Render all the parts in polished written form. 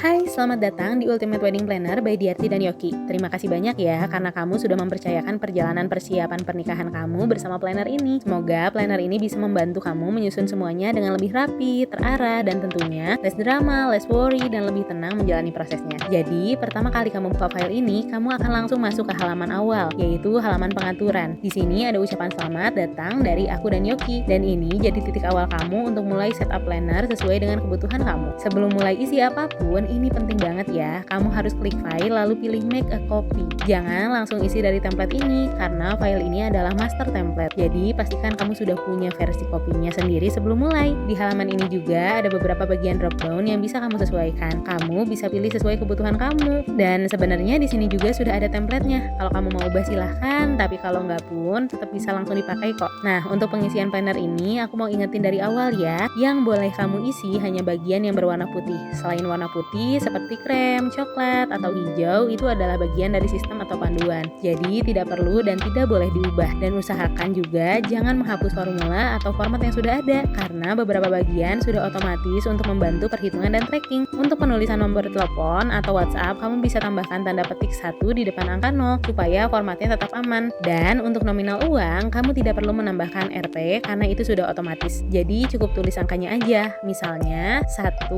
Hai, selamat datang di Ultimate Wedding Planner by Diarti dan Yoki. Terima kasih banyak ya karena kamu sudah mempercayakan perjalanan persiapan pernikahan kamu bersama planner ini. Semoga planner ini bisa membantu kamu menyusun semuanya dengan lebih rapi, terarah, dan tentunya less drama, less worry, dan lebih tenang menjalani prosesnya. Jadi, pertama kali kamu buka file ini, kamu akan langsung masuk ke halaman awal, yaitu halaman pengaturan. Di sini ada ucapan selamat datang dari aku dan Yoki, dan ini jadi titik awal kamu untuk mulai setup planner sesuai dengan kebutuhan kamu. Sebelum mulai isi apapun, ini penting banget ya, kamu harus klik file lalu pilih make a copy. Jangan langsung isi dari template ini, karena file ini adalah master template. Jadi pastikan kamu sudah punya versi kopinya sendiri sebelum mulai. Di halaman ini juga ada beberapa bagian drop down yang bisa kamu sesuaikan. Kamu bisa pilih sesuai kebutuhan kamu. Dan sebenarnya di sini juga sudah ada templatenya. Kalau kamu mau ubah silahkan, tapi kalau nggak pun tetap bisa langsung dipakai kok. Nah, untuk pengisian planner ini aku mau ingetin dari awal ya, yang boleh kamu isi hanya bagian yang berwarna putih. Selain warna putih seperti krem, coklat, atau hijau itu adalah bagian dari sistem atau panduan. Jadi tidak perlu dan tidak boleh diubah. Dan usahakan juga jangan menghapus formula atau format yang sudah ada, karena beberapa bagian sudah otomatis untuk membantu perhitungan dan tracking. Untuk penulisan nomor telepon atau WhatsApp, kamu bisa tambahkan tanda petik 1 di depan angka 0 supaya formatnya tetap aman. Dan untuk nominal uang, kamu tidak perlu menambahkan Rp karena itu sudah otomatis. Jadi cukup tulis angkanya aja. Misalnya 10000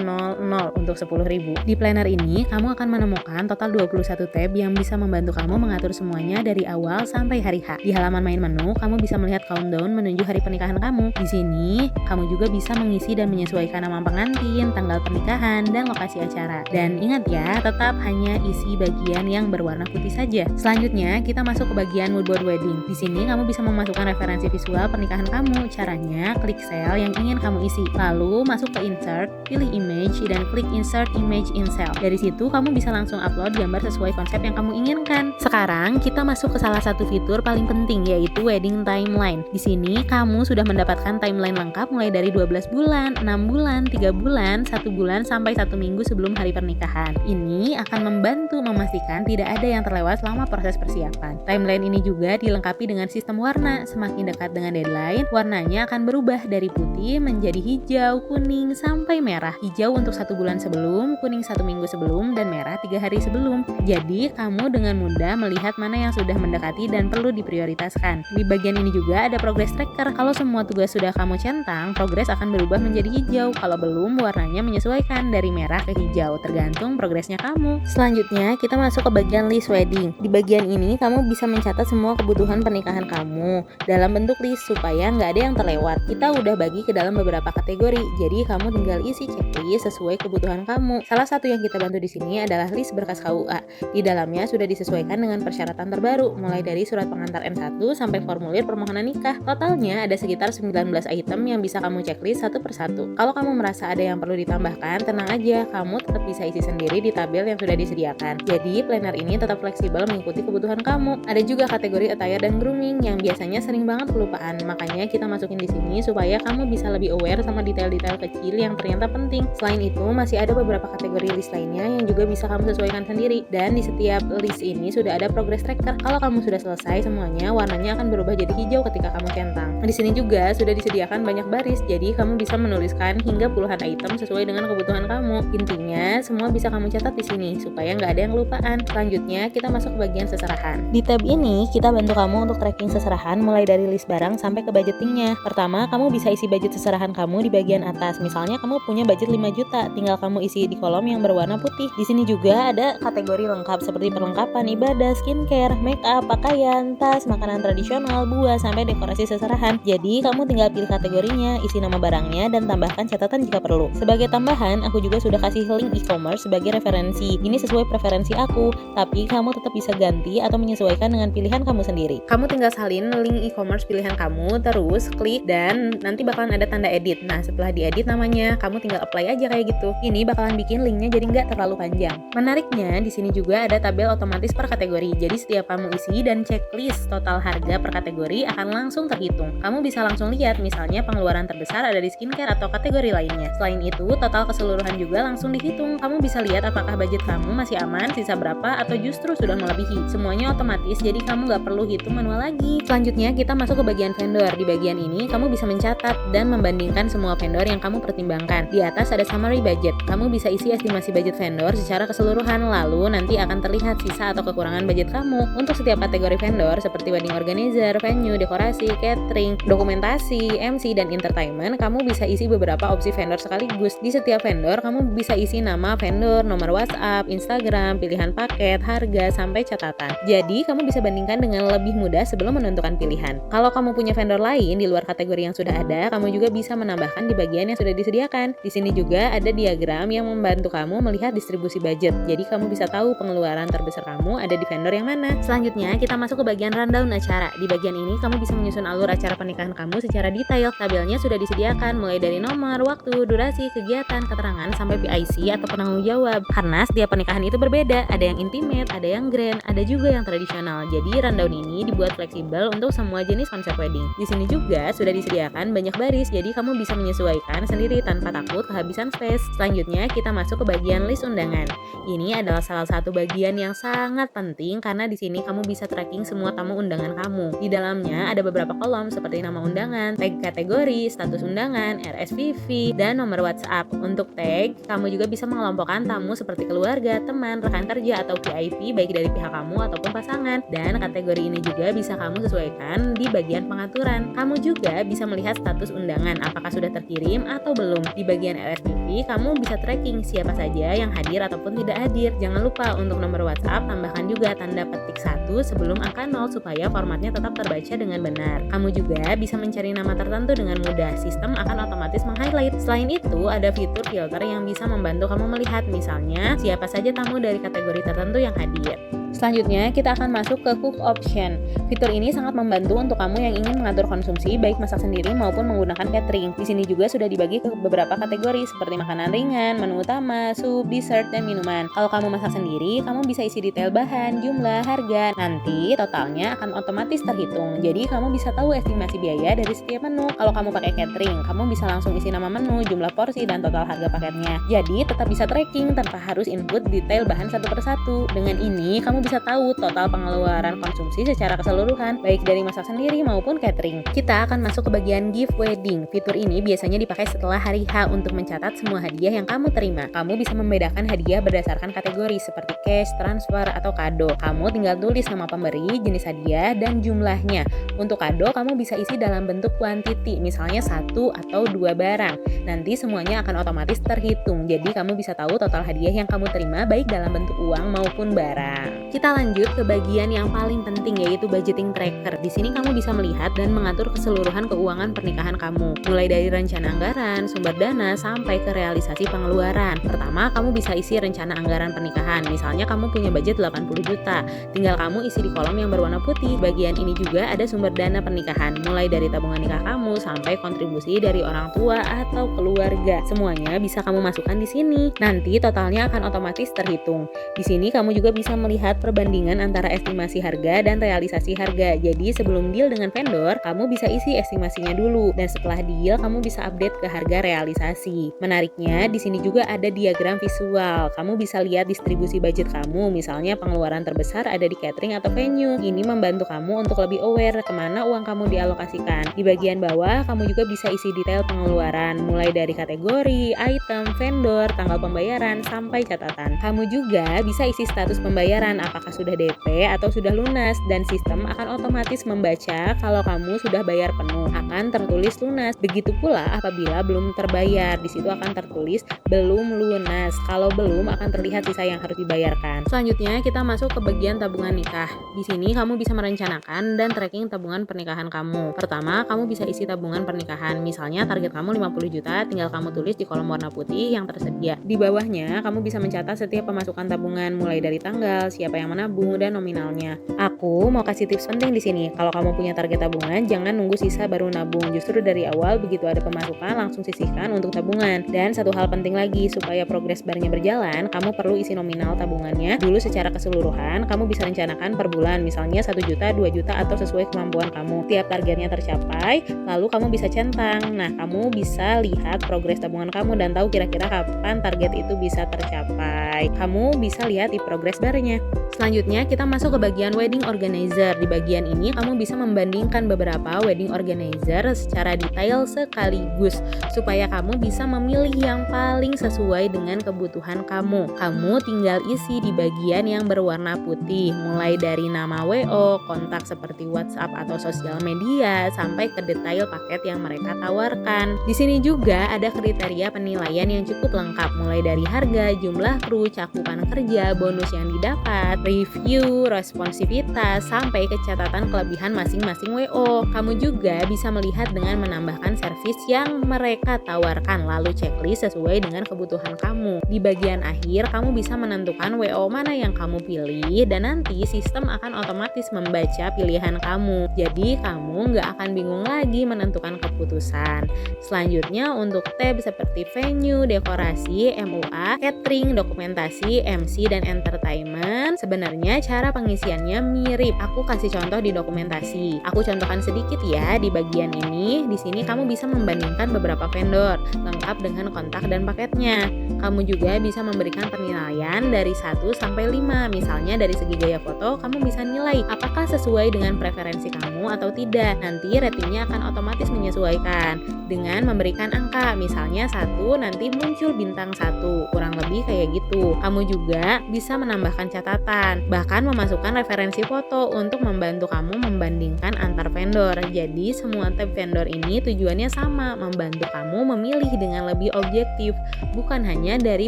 untuk 10.000. Di planner ini, kamu akan menemukan total 21 tab yang bisa membantu kamu mengatur semuanya dari awal sampai hari H. Di halaman main menu, kamu bisa melihat countdown menuju hari pernikahan kamu. Di sini, kamu juga bisa mengisi dan menyesuaikan nama pengantin, tanggal pernikahan, dan lokasi acara. Dan ingat ya, tetap hanya isi bagian yang berwarna putih saja. Selanjutnya, kita masuk ke bagian mood board wedding. Di sini, kamu bisa memasukkan referensi visual pernikahan kamu. Caranya, klik sel yang ingin kamu isi. Lalu, masuk ke insert, pilih image, dan klik insert image in cell. Dari situ kamu bisa langsung upload gambar sesuai konsep yang kamu inginkan. Sekarang kita masuk ke salah satu fitur paling penting, yaitu wedding timeline. Di sini kamu sudah mendapatkan timeline lengkap mulai dari 12 bulan, 6 bulan, 3 bulan, 1 bulan sampai 1 minggu sebelum hari pernikahan. Ini akan membantu memastikan tidak ada yang terlewat selama proses persiapan. Timeline ini juga dilengkapi dengan sistem warna. Semakin dekat dengan deadline, warnanya akan berubah dari putih menjadi hijau, kuning, sampai merah. Hijau untuk 1 bulan sebelum, kuning 1 minggu sebelum, dan merah 3 hari sebelum. Jadi kamu dengan mudah melihat mana yang sudah mendekati dan perlu diprioritaskan. Di bagian ini juga ada progress tracker. Kalau semua tugas sudah kamu centang, progress akan berubah menjadi hijau. Kalau belum, warnanya menyesuaikan dari merah ke hijau, tergantung progresnya kamu. Selanjutnya kita masuk ke bagian list wedding. Di bagian ini kamu bisa mencatat semua kebutuhan pernikahan kamu dalam bentuk list supaya nggak ada yang terlewat. Kita udah bagi ke dalam beberapa kategori, jadi kamu tinggal isi checklist sesuai kebutuhan kamu. Salah satu yang kita bantu di sini adalah list berkas KUA. Di dalamnya sudah disesuaikan dengan persyaratan terbaru, mulai dari surat pengantar N1 sampai formulir permohonan nikah. Totalnya ada sekitar 19 item yang bisa kamu checklist satu persatu. Kalau kamu merasa ada yang perlu ditambahkan, tenang aja, kamu tetap bisa isi sendiri di tabel yang sudah disediakan. Jadi planner ini tetap fleksibel mengikuti kebutuhan kamu. Ada juga kategori attire dan grooming yang biasanya sering banget kelupaan. Makanya kita masukin di sini supaya kamu bisa lebih aware sama detail-detail kecil yang ternyata penting. Selain itu, masih ada beberapa kategori list lainnya yang juga bisa kamu sesuaikan sendiri. Dan di setiap list ini sudah ada progress tracker. Kalau kamu sudah selesai semuanya, warnanya akan berubah jadi hijau ketika kamu centang. Di sini juga sudah disediakan banyak baris, jadi kamu bisa menuliskan hingga puluhan item sesuai dengan kebutuhan kamu. Intinya, semua bisa kamu catat di sini supaya nggak ada yang kelupaan. Selanjutnya, kita masuk ke bagian seserahan. Di tab ini, kita bantu kamu untuk tracking seserahan mulai dari list barang sampai ke budgetingnya. Pertama, kamu bisa isi budget seserahan kamu di bagian atas. Misalnya kamu punya budget 5 juta, tinggal kamu isi di kolom yang berwarna putih. Di sini juga ada kategori lengkap seperti perlengkapan ibadah, skincare, make up, pakaian, tas, makanan tradisional, buah, sampai dekorasi seserahan. Jadi kamu tinggal pilih kategorinya, isi nama barangnya, dan tambahkan catatan jika perlu. Sebagai tambahan, aku juga sudah kasih link e-commerce sebagai referensi. Ini sesuai preferensi aku, tapi kamu tetap bisa ganti atau menyesuaikan dengan pilihan kamu sendiri. Kamu tinggal salin link e-commerce pilihan kamu, terus klik dan nanti bakalan ada tanda edit. Nah, setelah diedit namanya, kamu tinggal apply aja kayak gitu. Ini bakalan bikin linknya jadi nggak terlalu panjang. Menariknya, di sini juga ada tabel otomatis per kategori. Jadi setiap kamu isi dan checklist total harga per kategori akan langsung terhitung. Kamu bisa langsung lihat, misalnya pengeluaran terbesar ada di skincare atau kategori lainnya. Selain itu, total keseluruhan juga langsung dihitung. Kamu bisa lihat apakah budget kamu masih aman, sisa berapa, atau justru sudah melebihi. Semuanya otomatis, jadi kamu nggak perlu hitung manual lagi. Selanjutnya, kita masuk ke bagian vendor. Di bagian ini, kamu bisa mencatat dan membandingkan semua vendor yang kamu pertimbangkan. Di atas ada summary budget. Kamu bisa isi estimasi budget vendor secara keseluruhan, lalu nanti akan terlihat sisa atau kekurangan budget kamu. Untuk setiap kategori vendor seperti wedding organizer, venue, dekorasi, catering, dokumentasi, MC, dan entertainment, kamu bisa isi beberapa opsi vendor sekaligus. Di setiap vendor, kamu bisa isi nama vendor, nomor WhatsApp, Instagram, pilihan paket, harga, sampai catatan. Jadi, kamu bisa bandingkan dengan lebih mudah sebelum menentukan pilihan. Kalau kamu punya vendor lain di luar kategori yang sudah ada, kamu juga bisa menambahkan di bagian yang sudah disediakan. Di sini juga ada diagram yang membantu kamu melihat distribusi budget. Jadi, kamu bisa tahu pengeluaran terbesar kamu ada di vendor yang mana. Selanjutnya, kita masuk ke bagian rundown acara. Di bagian ini, kamu bisa menyusun alur acara pernikahan kamu secara detail. Tabelnya sudah disediakan mulai dari nomor, waktu, durasi, kegiatan, keterangan, sampai PIC atau penanggung jawab. Karena setiap pernikahan itu berbeda, ada yang intimate, ada yang grand, ada juga yang tradisional. Jadi rundown ini dibuat fleksibel untuk semua jenis konsep wedding. Di sini juga sudah disediakan banyak baris, jadi kamu bisa menyesuaikan sendiri tanpa takut kehabisan space. Selanjutnya kita masuk ke bagian list undangan. Ini adalah salah satu bagian yang sangat penting karena di sini kamu bisa tracking semua tamu undangan kamu. Di dalamnya ada beberapa kolom seperti nama undangan, tag kategori, status undangan, RSVP, dan nomor WhatsApp. Untuk tag, kamu juga bisa mengelompokkan tamu seperti keluarga, teman, rekan kerja, atau VIP baik dari pihak kamu ataupun pasangan. Dan kategori ini juga bisa kamu sesuaikan di bagian pengaturan. Kamu juga bisa melihat status undangan, apakah sudah terkirim atau belum. Di bagian RSVP, kamu bisa tracking siapa saja yang hadir ataupun tidak hadir. Jangan lupa untuk nomor WhatsApp, tambahkan juga tanda petik 1 sebelum angka 0 supaya formatnya tetap terbaca dengan benar. Kamu juga bisa mencari nama tertentu dengan mudah. Sistem akan otomatis meng-highlight. Selain itu, ada fitur filter yang bisa membantu kamu melihat misalnya siapa saja tamu dari kategori tertentu yang hadir. Selanjutnya, kita akan masuk ke cook option. Fitur ini sangat membantu untuk kamu yang ingin mengatur konsumsi baik masak sendiri maupun menggunakan catering. Di sini juga sudah dibagi ke beberapa kategori seperti makanan ringan, menu utama, sup, dessert, dan minuman. Kalau kamu masak sendiri, kamu bisa isi detail bahan, jumlah, harga. Nanti totalnya akan otomatis terhitung. Jadi kamu bisa tahu estimasi biaya dari setiap menu. Kalau kamu pakai catering, kamu bisa langsung isi nama menu, jumlah porsi, dan total harga paketnya. Jadi tetap bisa tracking tanpa harus input detail bahan satu persatu. Dengan ini, kamu bisa tahu total pengeluaran konsumsi secara keseluruhan, baik dari masak sendiri maupun catering. Kita akan masuk ke bagian gift wedding. Fitur ini biasanya dipakai setelah hari H untuk mencatat semua hadiah yang kamu terima. Kamu bisa membedakan hadiah berdasarkan kategori seperti cash, transfer, atau kado. Kamu tinggal tulis nama pemberi, jenis hadiah, dan jumlahnya. Untuk kado, kamu bisa isi dalam bentuk quantity, misalnya 1 atau 2 barang. Nanti semuanya akan otomatis terhitung, jadi kamu bisa tahu total hadiah yang kamu terima baik dalam bentuk uang maupun barang. Kita lanjut ke bagian yang paling penting, yaitu budgeting tracker. Di sini kamu bisa melihat dan mengatur keseluruhan keuangan pernikahan kamu, mulai dari rencana anggaran, sumber dana, sampai ke realisasi pengeluaran. Pertama, kamu bisa isi rencana anggaran pernikahan. Misalnya kamu punya budget 80 juta, tinggal kamu isi di kolom yang berwarna putih. Bagian ini juga ada sumber dana pernikahan, mulai dari tabungan nikah kamu sampai kontribusi dari orang tua atau keluarga. Semuanya bisa kamu masukkan di sini. Nanti totalnya akan otomatis terhitung. Di sini kamu juga bisa melihat perbandingan antara estimasi harga dan realisasi harga. Jadi sebelum deal dengan vendor, kamu bisa isi estimasinya dulu, dan setelah deal kamu bisa update ke harga realisasi. Menariknya, di sini juga ada diagram visual. Kamu bisa lihat distribusi budget kamu, misalnya pengeluaran terbesar ada di catering atau venue. Ini membantu kamu untuk lebih aware kemana uang kamu dialokasikan. Di bagian bawah, kamu juga bisa isi detail pengeluaran, mulai dari kategori, item, vendor, tanggal pembayaran, sampai catatan. Kamu juga bisa isi status pembayaran, apakah sudah DP atau sudah lunas, dan sistem akan otomatis membaca kalau kamu sudah bayar penuh, akan tertulis lunas. Begitu pula apabila belum terbayar, di situ akan tertulis belum lunas. Kalau belum, akan terlihat sisa yang harus dibayarkan. Selanjutnya kita masuk ke bagian tabungan nikah. Di sini kamu bisa merencanakan dan tracking tabungan pernikahan kamu. Pertama, kamu bisa isi tabungan pernikahan. Misalnya target kamu 50 juta, tinggal kamu tulis di kolom warna putih yang tersedia. Di bawahnya, kamu bisa mencatat setiap pemasukan tabungan, mulai dari tanggal, siapa yang menabung, dan nominalnya. Aku mau kasih tips penting di sini. Kalau kamu punya target tabungan, jangan nunggu sisa baru nabung. Justru dari awal begitu ada pemasukan langsung sisihkan untuk tabungan. Dan satu hal penting lagi, supaya progres barnya berjalan, kamu perlu isi nominal tabungannya dulu secara keseluruhan. Kamu bisa rencanakan per bulan, misalnya 1 juta, 2 juta, atau sesuai kemampuan kamu. Tiap targetnya tercapai, lalu kamu bisa centang. Nah, kamu bisa lihat progres tabungan kamu dan tahu kira-kira kapan target itu bisa tercapai. Kamu bisa lihat di progres barnya. Selanjutnya kita masuk ke bagian wedding organizer. Di bagian ini kamu bisa membandingkan beberapa wedding organizer secara detail sekaligus supaya kamu bisa memilih yang paling sesuai dengan kebutuhan kamu. Kamu tinggal isi di bagian yang berwarna putih, mulai dari nama WO, kontak seperti WhatsApp atau sosial media, sampai ke detail paket yang mereka tawarkan. Di sini juga ada kriteria penilaian yang cukup lengkap, mulai dari harga, jumlah kru, cakupan kerja, bonus yang didapat, review, responsivitas, sampai ke catatan kelebihan masing-masing WO. Kamu juga bisa melihat dengan menambahkan servis yang mereka tawarkan, lalu checklist sesuai dengan kebutuhan kamu. Di bagian akhir, kamu bisa menentukan WO mana yang kamu pilih, dan nanti sistem akan otomatis membaca pilihan kamu. Jadi kamu nggak akan bingung lagi menentukan keputusan. Selanjutnya untuk tab seperti venue, dekorasi, MUA, catering, dokumentasi, MC, dan entertainment, sebenarnya cara pengisiannya mirip. Aku kasih contoh di dokumentasi. Aku contohkan sedikit ya di bagian ini. Di sini kamu bisa membandingkan beberapa vendor, lengkap dengan kontak dan paketnya. Kamu juga bisa memberikan penilaian dari 1 sampai 5. Misalnya dari segi gaya foto, kamu bisa nilai apakah sesuai dengan preferensi kamu atau tidak. Nanti ratingnya akan otomatis menyesuaikan dengan memberikan angka. Misalnya 1, nanti muncul bintang 1. Kurang lebih kayak gitu. Kamu juga bisa menambahkan catatan, bahkan memasukkan referensi foto untuk membantu kamu membandingkan antar vendor. Jadi semua tab vendor ini tujuannya sama, membantu kamu memilih dengan lebih objektif, bukan hanya dari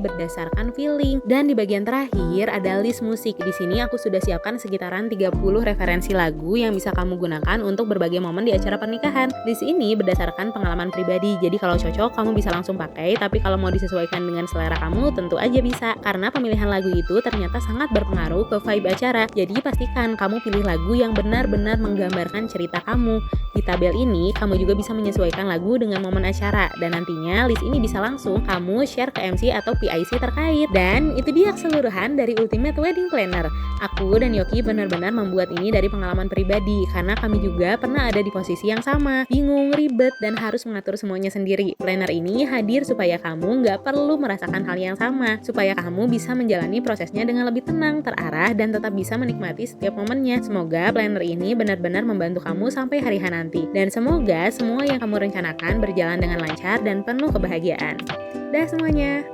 berdasarkan feeling. Dan di bagian terakhir ada list musik. Di sini aku sudah siapkan sekitaran 30 referensi lagu yang bisa kamu gunakan untuk berbagai momen di acara pernikahan. List ini berdasarkan pengalaman pribadi, jadi kalau cocok kamu bisa langsung pakai, tapi kalau mau disesuaikan dengan selera kamu tentu aja bisa, karena pemilihan lagu itu ternyata sangat berpengaruh ke vibe acara. Jadi pastikan kamu pilih lagu yang benar-benar menggambarkan cerita kamu. Di tabel ini kamu juga bisa menyesuaikan lagu dengan momen acara, dan nantinya list ini bisa langsung kamu share ke MC atau PIC terkait. Dan itu dia keseluruhan dari Ultimate Wedding Planner. Aku dan Yoki benar-benar membuat ini dari pengalaman pribadi, karena kami juga pernah ada di posisi yang sama, bingung, ribet, dan harus mengatur semuanya sendiri. Planner ini hadir supaya kamu nggak perlu merasakan hal yang sama, supaya kamu bisa menjalani prosesnya dengan lebih tenang, terarah, dan tetap bisa menikmati setiap momennya. Semoga planner ini benar-benar membantu kamu sampai hari H nanti, dan semoga semua yang kamu rencanakan berjalan dengan lancar dan penuh kebahagiaan. Dah semuanya.